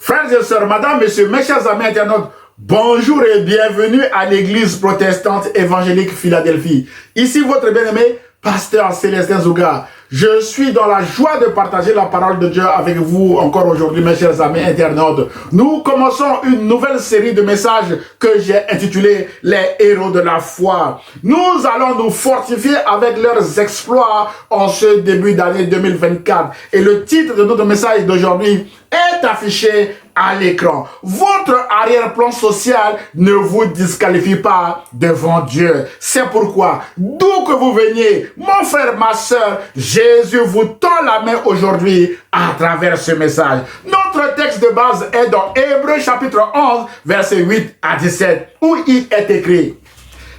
Frères et sœurs, madame, messieurs, mes chers amis internautes, bonjour et bienvenue à l'église protestante évangélique Philadelphie. Ici votre bien-aimé, pasteur Célestin Zouga. Je suis dans la joie de partager la parole de Dieu avec vous encore aujourd'hui, mes chers amis internautes. Nous commençons une nouvelle série de messages que j'ai intitulé « Les héros de la foi ». Nous allons nous fortifier avec leurs exploits en ce début d'année 2024. Et le titre de notre message d'aujourd'hui est affiché à l'écran. Votre arrière-plan social ne vous disqualifie pas devant Dieu. C'est pourquoi, d'où que vous veniez, mon frère, ma soeur, Jésus vous tend la main aujourd'hui à travers ce message. Notre texte de base est dans Hébreux chapitre 11, versets 8 à 17, où il est écrit: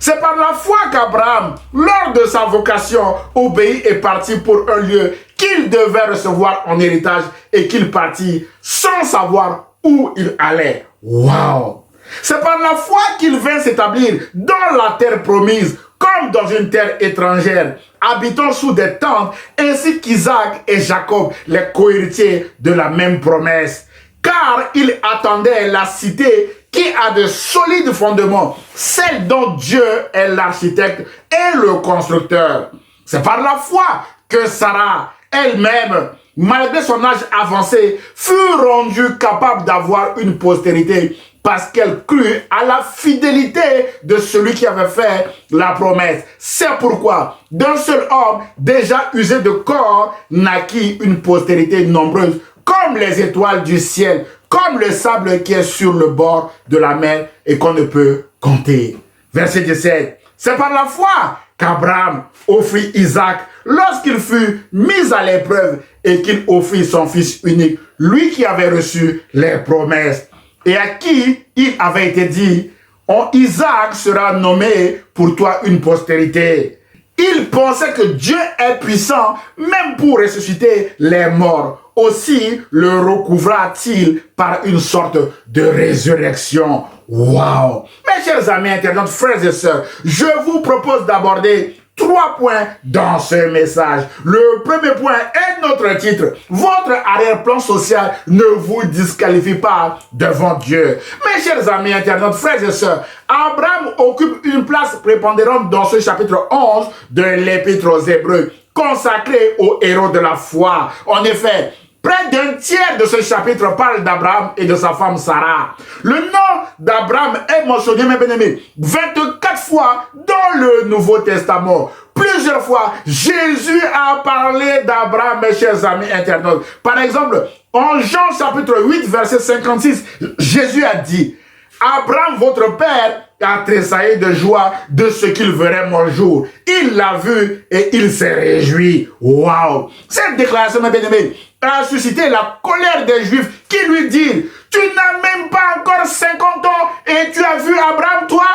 c'est par la foi qu'Abraham, lors de sa vocation, obéit et partit pour un lieu qu'il devait recevoir en héritage et qu'il partit sans savoir où il allait. Waouh! C'est par la foi qu'il vint s'établir dans la terre promise, comme dans une terre étrangère, habitant sous des tentes, ainsi qu'Isaac et Jacob, les cohéritiers de la même promesse. Car il attendait la cité qui a de solides fondements, celle dont Dieu est l'architecte et le constructeur. C'est par la foi que Sarah elle-même, malgré son âge avancé, fut rendue capable d'avoir une postérité parce qu'elle crut à la fidélité de celui qui avait fait la promesse. C'est pourquoi d'un seul homme déjà usé de corps naquit une postérité nombreuse comme les étoiles du ciel, comme le sable qui est sur le bord de la mer et qu'on ne peut compter. Verset 17. C'est par la foi qu'Abraham offrit Isaac lorsqu'il fut mis à l'épreuve et qu'il offrit son fils unique, lui qui avait reçu les promesses et à qui il avait été dit: Isaac sera nommé pour toi une postérité. Il pensait que Dieu est puissant même pour ressusciter les morts. Aussi le recouvra-t-il par une sorte de résurrection. Waouh! Mes chers amis internautes, frères et sœurs, je vous propose d'aborder 3 points dans ce message. Le premier point est notre titre: votre arrière-plan social ne vous disqualifie pas devant Dieu. Mes chers amis internautes, frères et sœurs, Abraham occupe une place prépondérante dans ce chapitre 11 de l'Épître aux Hébreux, consacré aux héros de la foi. En effet, près d'un tiers de ce chapitre parle d'Abraham et de sa femme Sarah. Le nom d'Abraham est mentionné, mes bien-aimés, 24 fois dans le Nouveau Testament. Plusieurs fois, Jésus a parlé d'Abraham, mes chers amis internautes. Par exemple, en Jean chapitre 8, verset 56, Jésus a dit: Abraham, votre père, a tressaillé de joie de ce qu'il verrait mon jour. Il l'a vu et il s'est réjoui. Waouh! Cette déclaration, mes bien-aimés, a suscité la colère des Juifs qui lui disent: tu n'as même pas encore 50 ans et tu as vu Abraham, toi?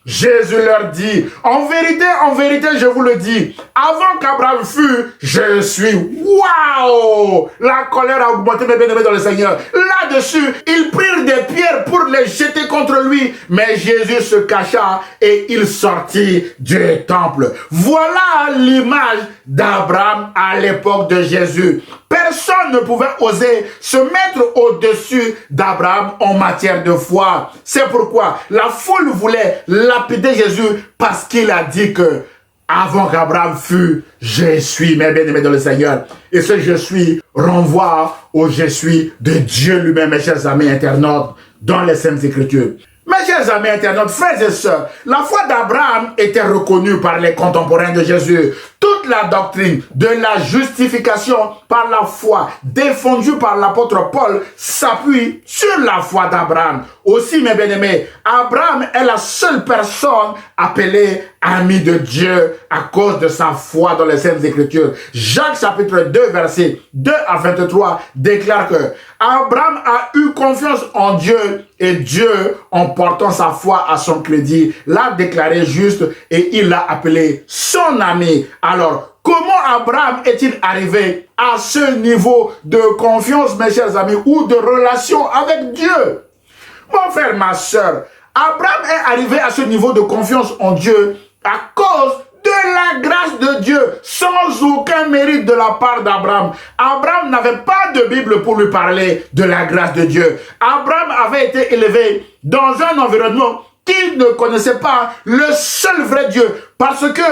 Jésus leur dit: en vérité, je vous le dis, avant qu'Abraham fût, je suis. Waouh! La colère a augmenté, mes bien-aimés dans le Seigneur. Là-dessus, ils prirent des pierres pour les jeter contre lui, mais Jésus se cacha et il sortit du temple. Voilà l'image d'Abraham à l'époque de Jésus. Personne ne pouvait oser se mettre au-dessus d'Abraham en matière de foi. C'est pourquoi la foule voulait lapider Jésus parce qu'il a dit que avant qu'Abraham fût, je suis, mes bien-aimés dans le Seigneur. Et ce je suis renvoie au je suis de Dieu lui-même, mes chers amis internautes, dans les Saintes Écritures. Mes chers amis internautes, frères et sœurs, la foi d'Abraham était reconnue par les contemporains de Jésus. Toute la doctrine de la justification par la foi défendue par l'apôtre Paul s'appuie sur la foi d'Abraham. Aussi, mes bien-aimés, Abraham est la seule personne appelée ami de Dieu à cause de sa foi dans les Saintes Écritures. Jacques chapitre 2, versets 2 à 23 déclare que Abraham a eu confiance en Dieu et Dieu, en portant sa foi à son crédit, l'a déclaré juste et il l'a appelé son ami. Alors, comment Abraham est-il arrivé à ce niveau de confiance, mes chers amis, ou de relation avec Dieu? Mon frère, ma soeur, Abraham est arrivé à ce niveau de confiance en Dieu à cause de la grâce de Dieu, sans aucun mérite de la part d'Abraham. Abraham n'avait pas de Bible pour lui parler de la grâce de Dieu. Abraham avait été élevé dans un environnement qu'il ne connaissait pas le seul vrai Dieu, parce que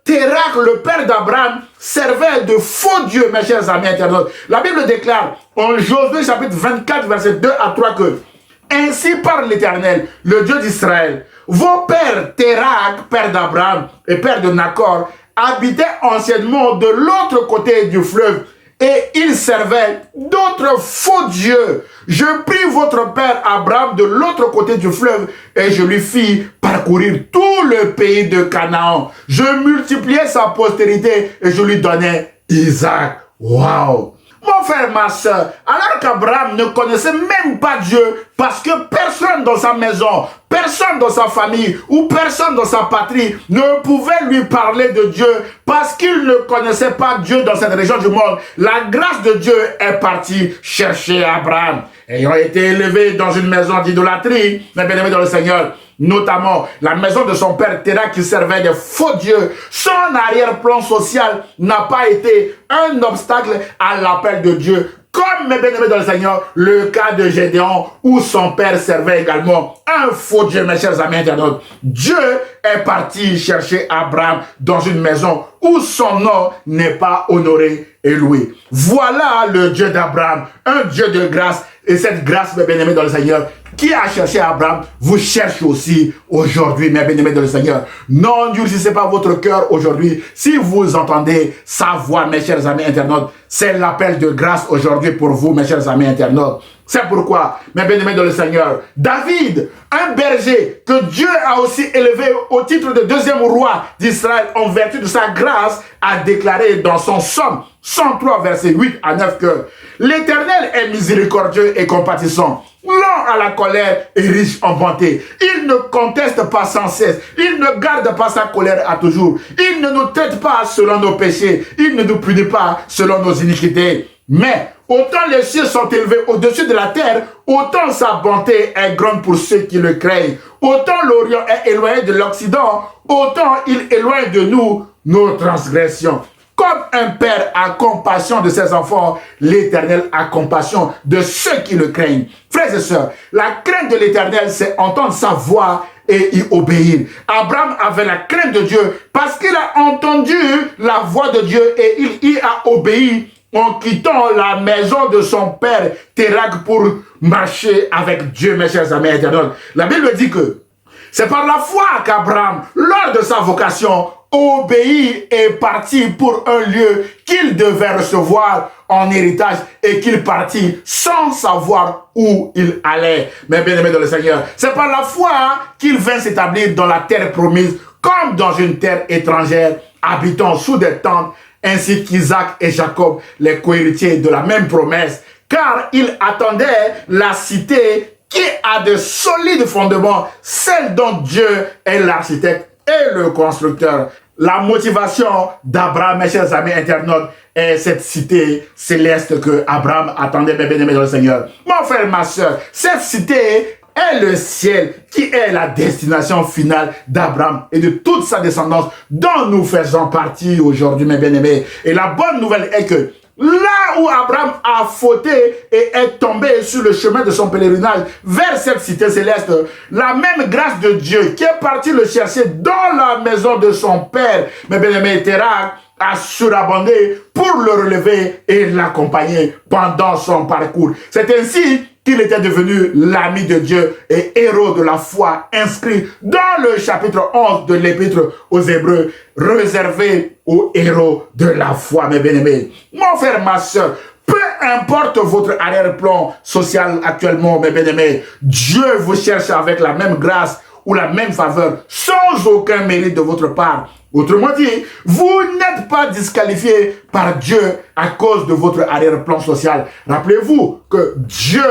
Térach, le père d'Abraham, servait de faux dieux, mes chers amis internautes. La Bible déclare en Josué chapitre 24, verset 2 à 3 que « Ainsi parle l'Éternel, le Dieu d'Israël. Vos pères, Térach, père d'Abraham et père de Nacor, habitaient anciennement de l'autre côté du fleuve, et ils servaient d'autres faux dieux. Je pris votre père Abraham de l'autre côté du fleuve et je lui fis parcourir tout le pays de Canaan. Je multipliai sa postérité et je lui donnai Isaac. Waouh! Mon frère, ma soeur, alors qu'Abraham ne connaissait même pas Dieu, parce que personne dans sa maison, personne dans sa famille ou personne dans sa patrie ne pouvait lui parler de Dieu parce qu'il ne connaissait pas Dieu dans cette région du monde, la grâce de Dieu est partie chercher Abraham. Ayant été élevé dans une maison d'idolâtrie, mes bien-aimés dans le Seigneur, notamment la maison de son père Térach qui servait de faux dieux, son arrière-plan social n'a pas été un obstacle à l'appel de Dieu. Comme, mes bien-aimés dans le Seigneur, le cas de Gédéon, où son père servait également un faux Dieu, mes chers amis internautes. Dieu est parti chercher Abraham dans une maison où son nom n'est pas honoré et loué. Voilà le Dieu d'Abraham, un Dieu de grâce. Et cette grâce, mes bien-aimés dans le Seigneur, qui a cherché Abraham, vous cherche aussi aujourd'hui, mes bien-aimés dans le Seigneur. N'endurcissez pas votre cœur aujourd'hui. Si vous entendez sa voix, mes chers amis internautes, c'est l'appel de grâce aujourd'hui pour vous, mes chers amis internautes. C'est pourquoi, mes bien-aimés dans le Seigneur, David, un berger que Dieu a aussi élevé au titre de deuxième roi d'Israël en vertu de sa grâce, a déclaré dans son psaume 103, verset 8 à 9 que l'Éternel est miséricordieux et compatissant, lent à la colère et riche en bonté. Il ne conteste pas sans cesse. Il ne garde pas sa colère à toujours. Il ne nous traite pas selon nos péchés. Il ne nous punit pas selon nos iniquités. Mais autant les cieux sont élevés au-dessus de la terre, autant sa bonté est grande pour ceux qui le craignent. Autant l'Orient est éloigné de l'Occident, autant il éloigne de nous nos transgressions. Comme un père a compassion de ses enfants, l'Éternel a compassion de ceux qui le craignent. Frères et sœurs, la crainte de l'Éternel, c'est entendre sa voix et y obéir. Abraham avait la crainte de Dieu parce qu'il a entendu la voix de Dieu et il y a obéi en quittant la maison de son père Térach pour marcher avec Dieu, mes chers amis internautes. La Bible dit que c'est par la foi qu'Abraham, lors de sa vocation, obéit et partit pour un lieu qu'il devait recevoir en héritage et qu'il partit sans savoir où il allait. Mais bien aimé dans le Seigneur, c'est par la foi qu'il vint s'établir dans la terre promise comme dans une terre étrangère, habitant sous des tentes, ainsi qu'Isaac et Jacob, les cohéritiers de la même promesse, car il attendait la cité qui a de solides fondements, celle dont Dieu est l'architecte et le constructeur. La motivation d'Abraham, mes chers amis internautes, est cette cité céleste que Abraham attendait, mes bien-aimés dans le Seigneur. Mon frère, ma soeur, cette cité est le ciel qui est la destination finale d'Abraham et de toute sa descendance dont nous faisons partie aujourd'hui, mes bien-aimés. Et la bonne nouvelle est que là où Abraham a fauté et est tombé sur le chemin de son pèlerinage vers cette cité céleste, la même grâce de Dieu qui est parti le chercher dans la maison de son père, mes bien-aimés, Térach, a surabondé pour le relever et l'accompagner pendant son parcours. C'est ainsi qu'il était devenu l'ami de Dieu et héros de la foi, inscrit dans le chapitre 11 de l'épître aux Hébreux, réservé aux héros de la foi, mes bien-aimés. Mon frère, ma soeur, peu importe votre arrière-plan social actuellement, mes bien-aimés, Dieu vous cherche avec la même grâce ou la même faveur, sans aucun mérite de votre part. Autrement dit, vous n'êtes pas disqualifié par Dieu à cause de votre arrière-plan social. Rappelez-vous que Dieu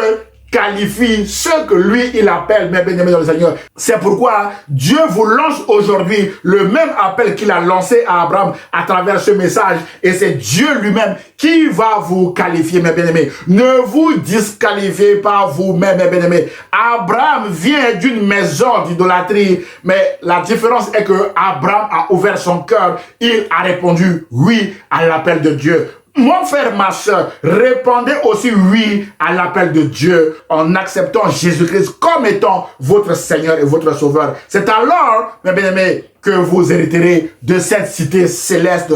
qualifie ce que lui, il appelle, mes bien-aimés dans le Seigneur. C'est pourquoi Dieu vous lance aujourd'hui le même appel qu'il a lancé à Abraham à travers ce message. Et c'est Dieu lui-même qui va vous qualifier, mes bien-aimés. Ne vous disqualifiez pas vous-même, mes bien-aimés. Abraham vient d'une maison d'idolâtrie, mais la différence est que Abraham a ouvert son cœur. Il a répondu oui à l'appel de Dieu. Mon frère, ma soeur, répondez aussi oui à l'appel de Dieu en acceptant Jésus-Christ comme étant votre Seigneur et votre Sauveur. C'est alors, mes bien-aimés, que vous hériterez de cette cité céleste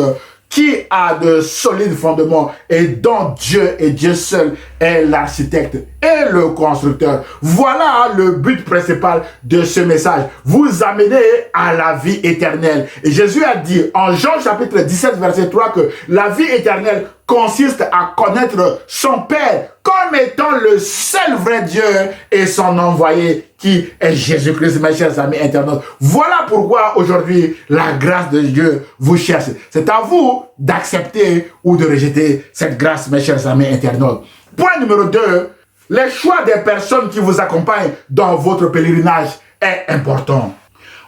qui a de solides fondements et dont Dieu et Dieu seul est l'architecte et le constructeur. Voilà le but principal de ce message. Vous amener à la vie éternelle. Et Jésus a dit en Jean chapitre 17 verset 3 que la vie éternelle consiste à connaître son Père comme étant le seul vrai Dieu et son envoyé qui est Jésus-Christ, mes chers amis internautes. Voilà pourquoi aujourd'hui la grâce de Dieu vous cherche. C'est à vous d'accepter ou de rejeter cette grâce, mes chers amis internautes. Point numéro 2, les choix des personnes qui vous accompagnent dans votre pèlerinage est important.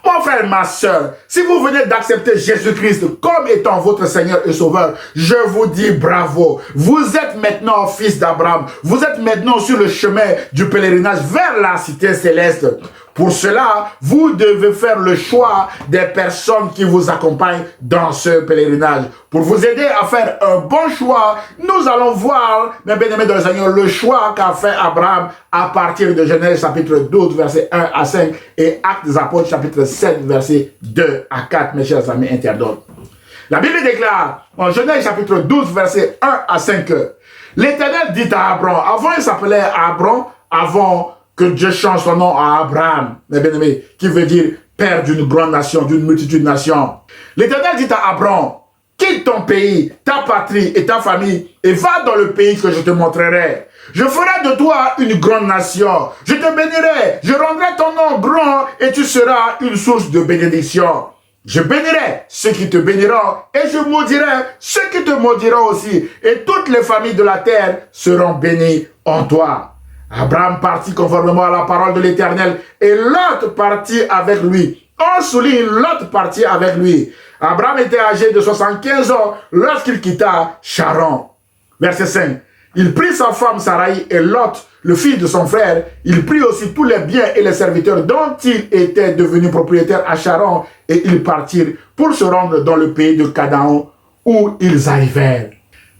Mon frère, ma soeur, si vous venez d'accepter Jésus-Christ comme étant votre Seigneur et Sauveur, je vous dis bravo. Vous êtes maintenant fils d'Abraham. Vous êtes maintenant sur le chemin du pèlerinage vers la cité céleste. Pour cela, vous devez faire le choix des personnes qui vous accompagnent dans ce pèlerinage. Pour vous aider à faire un bon choix, nous allons voir, mes bien-aimés dans le Seigneur, le choix qu'a fait Abraham à partir de Genèse chapitre 12, verset 1 à 5 et Actes des Apôtres chapitre 7, verset 2 à 4, mes chers amis internautes. La Bible déclare en Genèse chapitre 12, verset 1 à 5 que l'Éternel dit à Abraham, avant il s'appelait Abraham, avant que Dieu change son nom à Abraham, mes bien-aimés, qui veut dire père d'une grande nation, d'une multitude de nations. L'Éternel dit à Abraham, quitte ton pays, ta patrie et ta famille et va dans le pays que je te montrerai. Je ferai de toi une grande nation. Je te bénirai, je rendrai ton nom grand et tu seras une source de bénédiction. Je bénirai ceux qui te béniront et je maudirai ceux qui te maudiront aussi. Et toutes les familles de la terre seront bénies en toi. Abraham partit conformément à la parole de l'Éternel et Lot partit avec lui. On souligne Lot partit avec lui. Abraham était âgé de 75 ans lorsqu'il quitta Charan. Verset 5. Il prit sa femme Sarai et Lot, le fils de son frère. Il prit aussi tous les biens et les serviteurs dont il était devenu propriétaire à Charan et ils partirent pour se rendre dans le pays de Canaan où ils arrivèrent.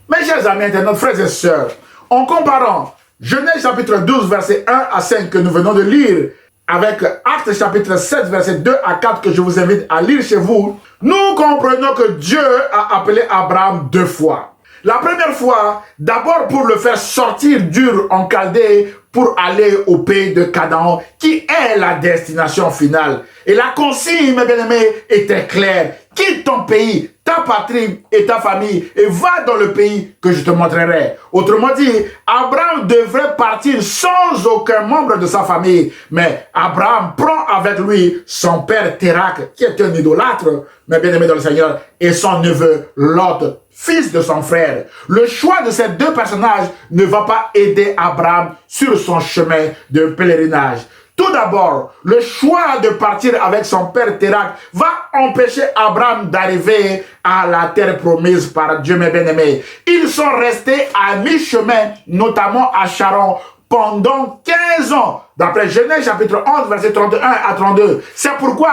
Mes chers amis internautes, frères et sœurs, en comparant Genèse chapitre 12, verset 1 à 5 que nous venons de lire avec Actes chapitre 7, verset 2 à 4 que je vous invite à lire chez vous, nous comprenons que Dieu a appelé Abraham 2 fois. La première fois, d'abord pour le faire sortir d'Ur en Chaldée pour aller au pays de Canaan, qui est la destination finale. Et la consigne, mes bien-aimés, était claire. Quitte ton pays, ta patrie et ta famille et va dans le pays que je te montrerai. Autrement dit, Abraham devrait partir sans aucun membre de sa famille. Mais Abraham prend avec lui son père Térak, qui est un idolâtre, mes bien-aimés dans le Seigneur, et son neveu Lot, fils de son frère. Le choix de ces deux personnages ne va pas aider Abraham sur son chemin de pèlerinage. Tout d'abord, le choix de partir avec son père Térak va empêcher Abraham d'arriver à la terre promise par Dieu, mes bien-aimés. Ils sont restés à mi-chemin, notamment à Charan, pendant 15 ans, d'après Genèse chapitre 11, verset 31 à 32. C'est pourquoi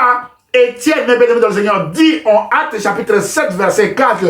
Étienne, mes bien-aimés dans le Seigneur, dit en Actes chapitre 7, verset 4,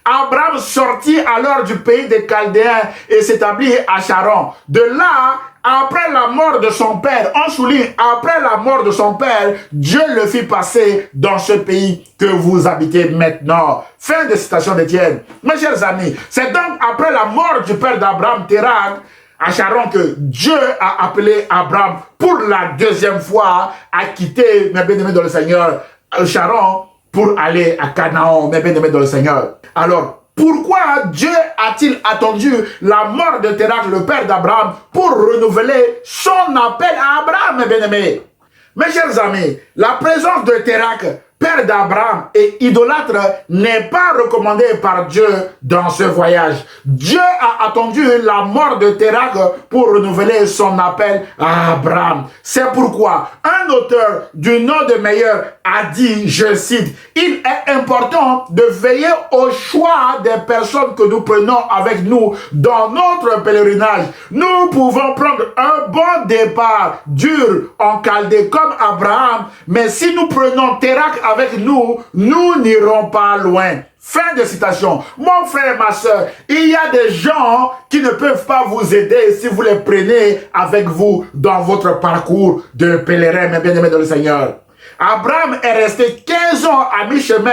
Abraham sortit alors du pays des Chaldéens et s'établit à Charan. De là, après la mort de son père, on souligne, après la mort de son père, Dieu le fit passer dans ce pays que vous habitez maintenant. Fin de citation d'Étienne. Mes chers amis, c'est donc après la mort du père d'Abraham, Térak, à Charan, que Dieu a appelé Abraham pour la deuxième fois à quitter, mes bien-aimés dans le Seigneur, Charan, pour aller à Canaan, mes bien-aimés dans le Seigneur. Alors, pourquoi Dieu a-t-il attendu la mort de Térak, le père d'Abraham, pour renouveler son appel à Abraham, mes bien-aimés? Mes chers amis, la présence de Térak père d'Abraham et idolâtre, n'est pas recommandé par Dieu dans ce voyage. Dieu a attendu la mort de Térakh pour renouveler son appel à Abraham. C'est pourquoi un auteur du nom de Meyer a dit, je cite, « Il est important de veiller au choix des personnes que nous prenons avec nous dans notre pèlerinage. Nous pouvons prendre un bon départ dur en Chaldée comme Abraham, mais si nous prenons Térakh avec nous, nous n'irons pas loin. » Fin de citation. Mon frère et ma soeur, il y a des gens qui ne peuvent pas vous aider si vous les prenez avec vous dans votre parcours de pèlerin, mes bien-aimés dans le Seigneur. Abraham est resté 15 ans à mi-chemin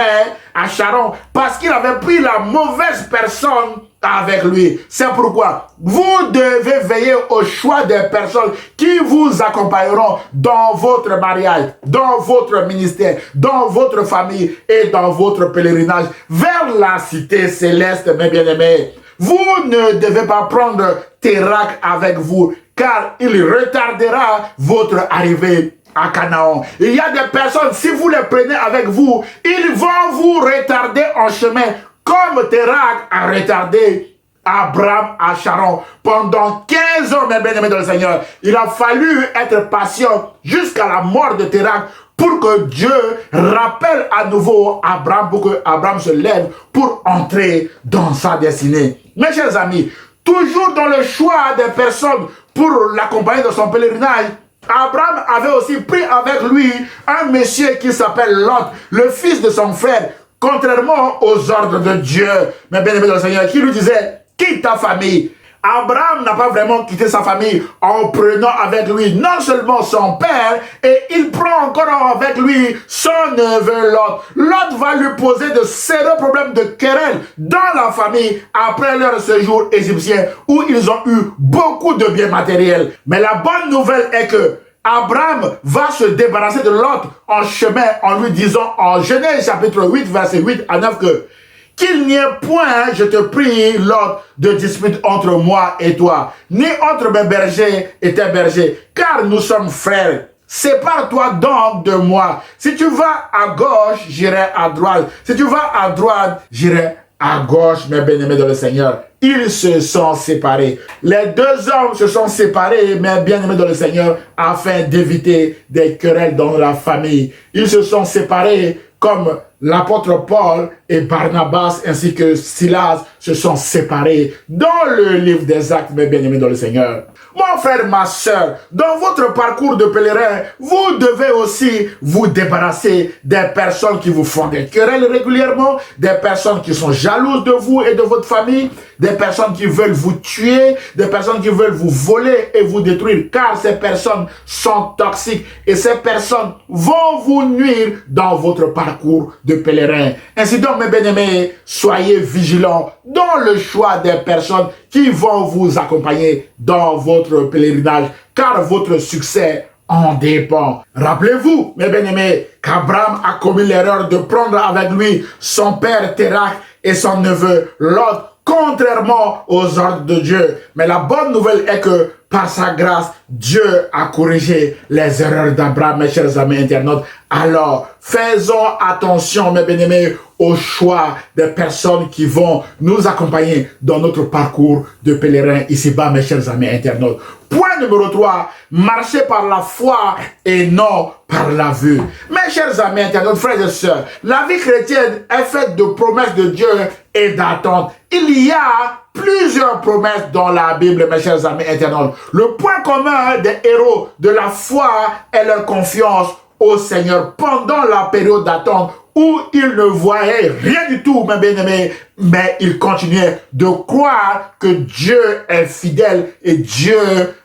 à Charan parce qu'il avait pris la mauvaise personne avec lui. C'est pourquoi vous devez veiller au choix des personnes qui vous accompagneront dans votre mariage, dans votre ministère, dans votre famille et dans votre pèlerinage vers la cité céleste, mes bien-aimés. Vous ne devez pas prendre Térakh avec vous, car il retardera votre arrivée à Canaan. Il y a des personnes, si vous les prenez avec vous, ils vont vous retarder en chemin, comme Térakh a retardé Abraham à Charan pendant 15 ans, mes bien-aimés dans le Seigneur. Il a fallu être patient jusqu'à la mort de Térakh pour que Dieu rappelle à nouveau Abraham, pour que Abraham se lève pour entrer dans sa destinée. Mes chers amis, toujours dans le choix des personnes pour l'accompagner dans son pèlerinage, Abraham avait aussi pris avec lui un monsieur qui s'appelle Lot, le fils de son frère, contrairement aux ordres de Dieu, mes bien-aimés dans le Seigneur, qui lui disait, quitte ta famille. Abraham n'a pas vraiment quitté sa famille en prenant avec lui non seulement son père, et il prend encore avec lui son neveu Lot. Lot va lui poser de sérieux problèmes de querelle dans la famille après leur séjour égyptien où ils ont eu beaucoup de biens matériels. Mais la bonne nouvelle est que Abraham va se débarrasser de Lot en chemin en lui disant en Genèse chapitre 8 verset 8 à 9 que qu'il n'y ait point, je te prie, Lot, de dispute entre moi et toi, ni entre mes bergers et tes bergers, car nous sommes frères. Sépare-toi donc de moi. Si tu vas à gauche, j'irai à droite. Si tu vas à droite, j'irai à gauche, mes bien-aimés dans le Seigneur. Ils se sont séparés. Les deux hommes se sont séparés, mes bien-aimés dans le Seigneur, afin d'éviter des querelles dans la famille. Ils se sont séparés comme l'apôtre Paul et Barnabas ainsi que Silas se sont séparés dans le livre des Actes, mes bien-aimés dans le Seigneur. Mon frère, ma soeur, dans votre parcours de pèlerin, vous devez aussi vous débarrasser des personnes qui vous font des querelles régulièrement, des personnes qui sont jalouses de vous et de votre famille, des personnes qui veulent vous tuer, des personnes qui veulent vous voler et vous détruire, car ces personnes sont toxiques et ces personnes vont vous nuire dans votre parcours de pèlerin. Ainsi donc, mes bien-aimés, soyez vigilants dans le choix des personnes qui vont vous accompagner dans votre pèlerinage, car votre succès en dépend. Rappelez-vous, mes bien-aimés, qu'Abraham a commis l'erreur de prendre avec lui son père Térakh et son neveu Lot, contrairement aux ordres de Dieu. Mais la bonne nouvelle est que, par sa grâce, Dieu a corrigé les erreurs d'Abraham, mes chers amis internautes. Alors, faisons attention, mes bien-aimés, au choix des personnes qui vont nous accompagner dans notre parcours de pèlerin ici-bas, mes chers amis internautes. Point numéro 3, marcher par la foi et non par la vue. Mes chers amis internautes, frères et sœurs, la vie chrétienne est faite de promesses de Dieu et d'attentes. Il y a plusieurs promesses dans la Bible, mes chers amis internautes. Le point commun des héros de la foi est leur confiance au Seigneur pendant la période d'attente où ils ne voyaient rien du tout, mes bien-aimés, mais ils continuaient de croire que Dieu est fidèle et Dieu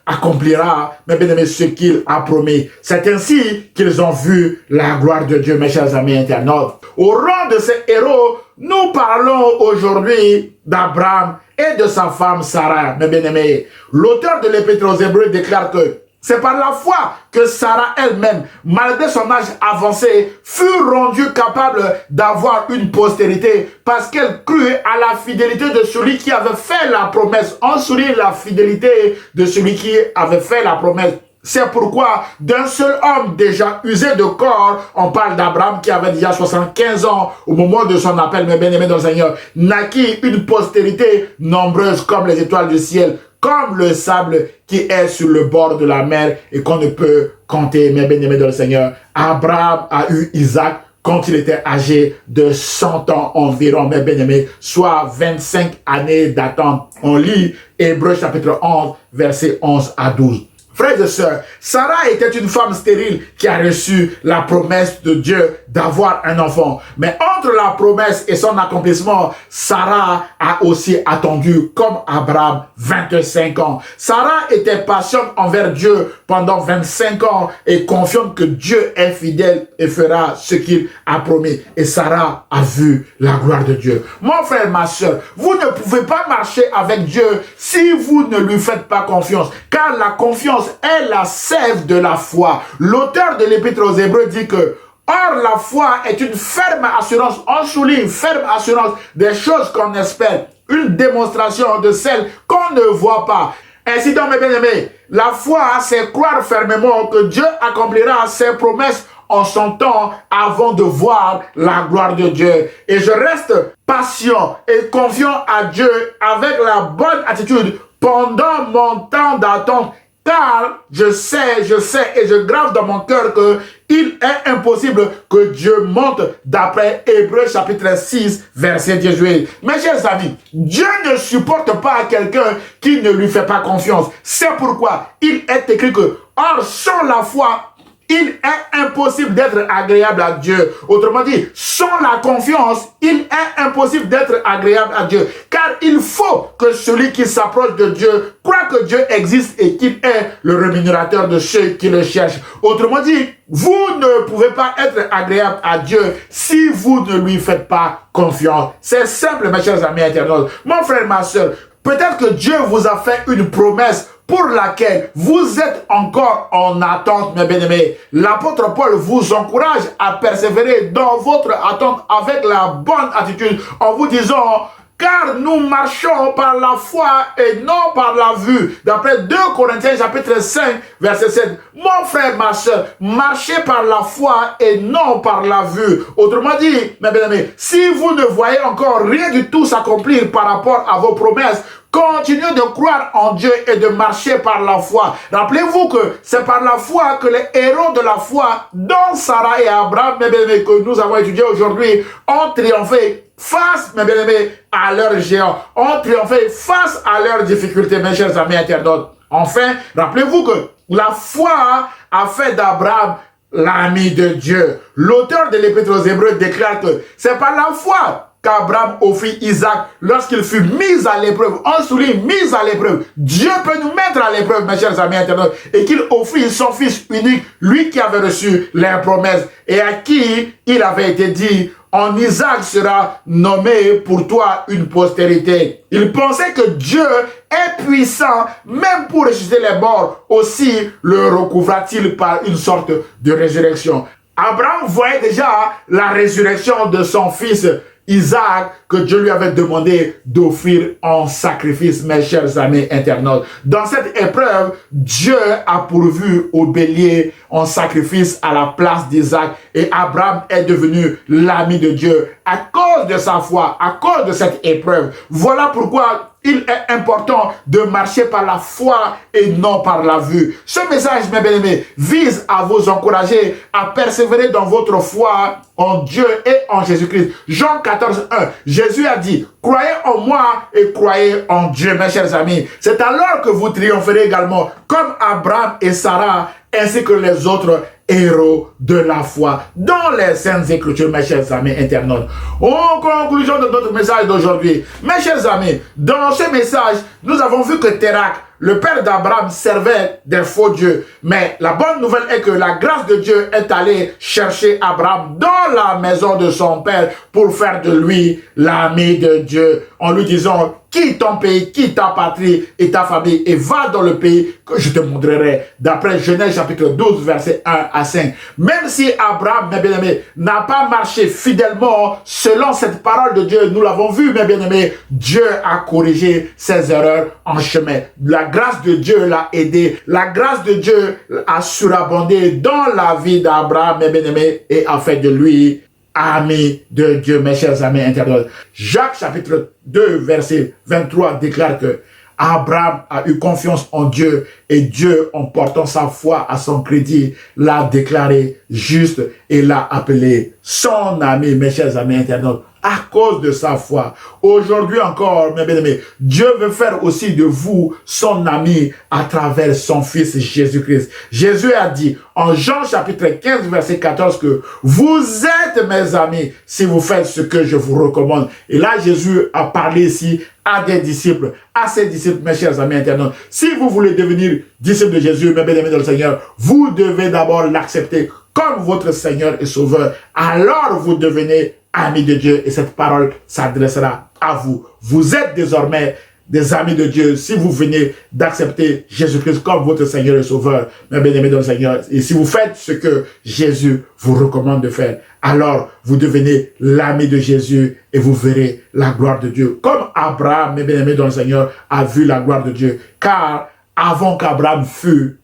accomplira, mes bien-aimés, ce qu'il a promis. C'est ainsi qu'ils ont vu la gloire de Dieu, mes chers amis internautes. Au rang de ces héros, nous parlons aujourd'hui d'Abraham et de sa femme Sarah, mes bien-aimés. L'auteur de l'Épître aux Hébreux déclare que c'est par la foi que Sarah elle-même, malgré son âge avancé, fut rendue capable d'avoir une postérité parce qu'elle crut à la fidélité de celui qui avait fait la promesse. On souligne la fidélité de celui qui avait fait la promesse. C'est pourquoi d'un seul homme déjà usé de corps, on parle d'Abraham qui avait déjà 75 ans au moment de son appel, mes bien-aimés dans le Seigneur, naquit une postérité nombreuse comme les étoiles du ciel, comme le sable qui est sur le bord de la mer et qu'on ne peut compter, mes bien-aimés dans le Seigneur. Abraham a eu Isaac quand il était âgé de 100 ans environ, mes bien-aimés, soit 25 années d'attente. On lit Hébreux chapitre 11, versets 11 à 12. Frères et sœurs, Sarah était une femme stérile qui a reçu la promesse de Dieu d'avoir un enfant. Mais entre la promesse et son accomplissement, Sarah a aussi attendu, comme Abraham, 25 ans. Sarah était patiente envers Dieu pendant 25 ans et confiante que Dieu est fidèle et fera ce qu'il a promis. Et Sarah a vu la gloire de Dieu. Mon frère, ma sœur, vous ne pouvez pas marcher avec Dieu si vous ne lui faites pas confiance. Car la confiance est la sève de la foi. L'auteur de l'Épître aux Hébreux dit que or la foi est une ferme assurance, on souligne ferme assurance des choses qu'on espère, une démonstration de celles qu'on ne voit pas. Ainsi donc, mes bien-aimés, la foi, c'est croire fermement que Dieu accomplira ses promesses en son temps avant de voir la gloire de Dieu. Et je reste patient et confiant à Dieu avec la bonne attitude pendant mon temps d'attente. Car je sais et je grave dans mon cœur qu'il est impossible que Dieu monte d'après Hébreux chapitre 6, verset 18. Mes chers amis, Dieu ne supporte pas quelqu'un qui ne lui fait pas confiance. C'est pourquoi il est écrit que, or, sans la foi, il est impossible d'être agréable à Dieu. Autrement dit, sans la confiance, il est impossible d'être agréable à Dieu. Car il faut que celui qui s'approche de Dieu croit que Dieu existe et qu'il est le rémunérateur de ceux qui le cherchent. Autrement dit, vous ne pouvez pas être agréable à Dieu si vous ne lui faites pas confiance. C'est simple, mes chers amis internautes. Mon frère, ma soeur, peut-être que Dieu vous a fait une promesse pour laquelle vous êtes encore en attente, mes bien-aimés. L'apôtre Paul vous encourage à persévérer dans votre attente avec la bonne attitude en vous disant: car nous marchons par la foi et non par la vue. D'après 2 Corinthiens chapitre 5, verset 7. Mon frère, ma soeur, marchez par la foi et non par la vue. Autrement dit, mes bien-aimés, si vous ne voyez encore rien du tout s'accomplir par rapport à vos promesses, continuez de croire en Dieu et de marcher par la foi. Rappelez-vous que c'est par la foi que les héros de la foi, dont Sarah et Abraham, mes bien-aimés, que nous avons étudié aujourd'hui, ont triomphé face, mes bien-aimés, à leurs géants, ont triomphé face à leurs difficultés, mes chers amis internautes. Enfin, rappelez-vous que la foi a fait d'Abraham l'ami de Dieu. L'auteur de l'Épître aux Hébreux déclare que c'est par la foi qu'Abraham offrit Isaac lorsqu'il fut mis à l'épreuve. On souligne mis à l'épreuve. Dieu peut nous mettre à l'épreuve, mes chers amis internautes, et qu'il offrit son fils unique, lui qui avait reçu les promesses et à qui il avait été dit: en Isaac sera nommé pour toi une postérité. Il pensait que Dieu est puissant, même pour ressusciter les morts. Aussi le recouvra-t-il par une sorte de résurrection. Abraham voyait déjà la résurrection de son fils Isaac, que Dieu lui avait demandé d'offrir en sacrifice, mes chers amis internautes. Dans cette épreuve, Dieu a pourvu au bélier en sacrifice à la place d'Isaac, et Abraham est devenu l'ami de Dieu à cause de sa foi, à cause de cette épreuve. Voilà pourquoi il est important de marcher par la foi et non par la vue. Ce message, mes bien-aimés, vise à vous encourager à persévérer dans votre foi en Dieu et en Jésus-Christ. Jean 14, 1, Jésus a dit: croyez en moi et croyez en Dieu, mes chers amis. C'est alors que vous triompherez également, comme Abraham et Sarah, ainsi que les autres héros de la foi dans les Saintes Écritures, mes chers amis internautes. En conclusion de notre message d'aujourd'hui, mes chers amis, dans ce message, nous avons vu que Térak, le père d'Abraham, servait des faux dieux. Mais la bonne nouvelle est que la grâce de Dieu est allée chercher Abraham dans la maison de son père pour faire de lui l'ami de Dieu, en lui disant quitte ton pays, quitte ta patrie et ta famille et va dans le pays que je te montrerai. D'après Genèse chapitre 12, versets 1 à 5. Même si Abraham, mes bien-aimés, n'a pas marché fidèlement selon cette parole de Dieu, nous l'avons vu, mes bien-aimés, Dieu a corrigé ses erreurs en chemin. La grâce de Dieu l'a aidé. La grâce de Dieu a surabondé dans la vie d'Abraham, mes bien-aimés, et a fait de lui ami de Dieu, mes chers amis internautes. Jacques chapitre 2, verset 23 déclare que Abraham a eu confiance en Dieu et Dieu, en portant sa foi à son crédit, l'a déclaré juste et l'a appelé son ami, mes chers amis internautes, à cause de sa foi. Aujourd'hui encore, mes bien-aimés, Dieu veut faire aussi de vous son ami à travers son Fils Jésus-Christ. Jésus a dit en Jean chapitre 15, verset 14 que vous êtes mes amis si vous faites ce que je vous recommande. Et là, Jésus a parlé ici à des disciples, à ses disciples, mes chers amis internautes. Si vous voulez devenir disciple de Jésus, mes bien-aimés dans le Seigneur, vous devez d'abord l'accepter comme votre Seigneur et Sauveur. Alors vous devenez amis de Dieu et cette parole s'adressera à vous. Vous êtes désormais des amis de Dieu si vous venez d'accepter Jésus-Christ comme votre Seigneur et Sauveur, mes bien-aimés dans le Seigneur. Et si vous faites ce que Jésus vous recommande de faire, alors vous devenez l'ami de Jésus et vous verrez la gloire de Dieu. Comme Abraham, mes bien-aimés dans le Seigneur, a vu la gloire de Dieu. Car avant qu'Abraham fût,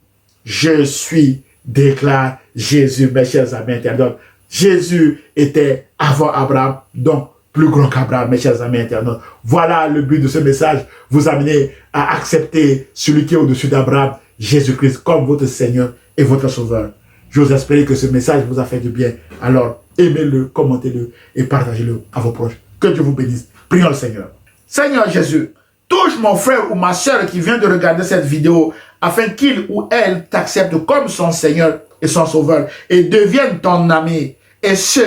je suis, déclare Jésus, mes chers amis internautes. Jésus était avant Abraham, donc plus grand qu'Abraham, mes chers amis internautes. Voilà le but de ce message, vous amener à accepter celui qui est au-dessus d'Abraham, Jésus-Christ, comme votre Seigneur et votre Sauveur. J'ose espérer que ce message vous a fait du bien. Alors, aimez-le, commentez-le et partagez-le à vos proches. Que Dieu vous bénisse. Prions le Seigneur. Seigneur Jésus, touche mon frère ou ma soeur qui vient de regarder cette vidéo afin qu'il ou elle t'accepte comme son Seigneur et son Sauveur et devienne ton ami. Et ce,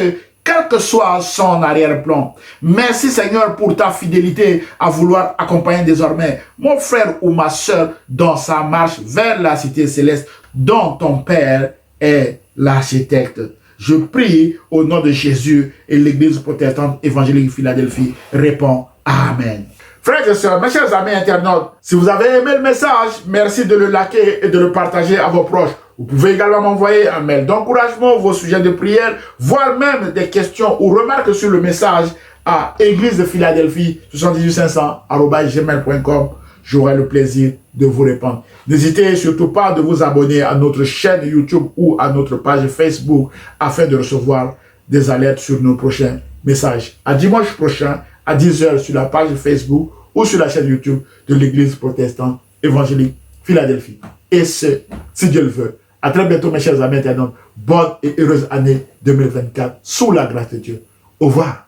quel que soit son arrière-plan. Merci Seigneur pour ta fidélité à vouloir accompagner désormais mon frère ou ma soeur dans sa marche vers la cité céleste dont ton Père est l'architecte. Je prie au nom de Jésus et l'Église protestante évangélique Philadelphie répond Amen. Frères et sœurs, mes chers amis internautes, si vous avez aimé le message, merci de le liker et de le partager à vos proches. Vous pouvez également m'envoyer un mail d'encouragement, vos sujets de prière, voire même des questions ou remarques sur le message à église de Philadelphie 78500@gmail.com. J'aurai le plaisir de vous répondre. N'hésitez surtout pas de vous abonner à notre chaîne YouTube ou à notre page Facebook afin de recevoir des alertes sur nos prochains messages. À dimanche prochain à 10 h sur la page Facebook ou sur la chaîne YouTube de l'Église protestante évangélique Philadelphie. Et ce, si Dieu le veut. À très bientôt, mes chers amis internautes. Bonne et heureuse année 2024 sous la grâce de Dieu. Au revoir.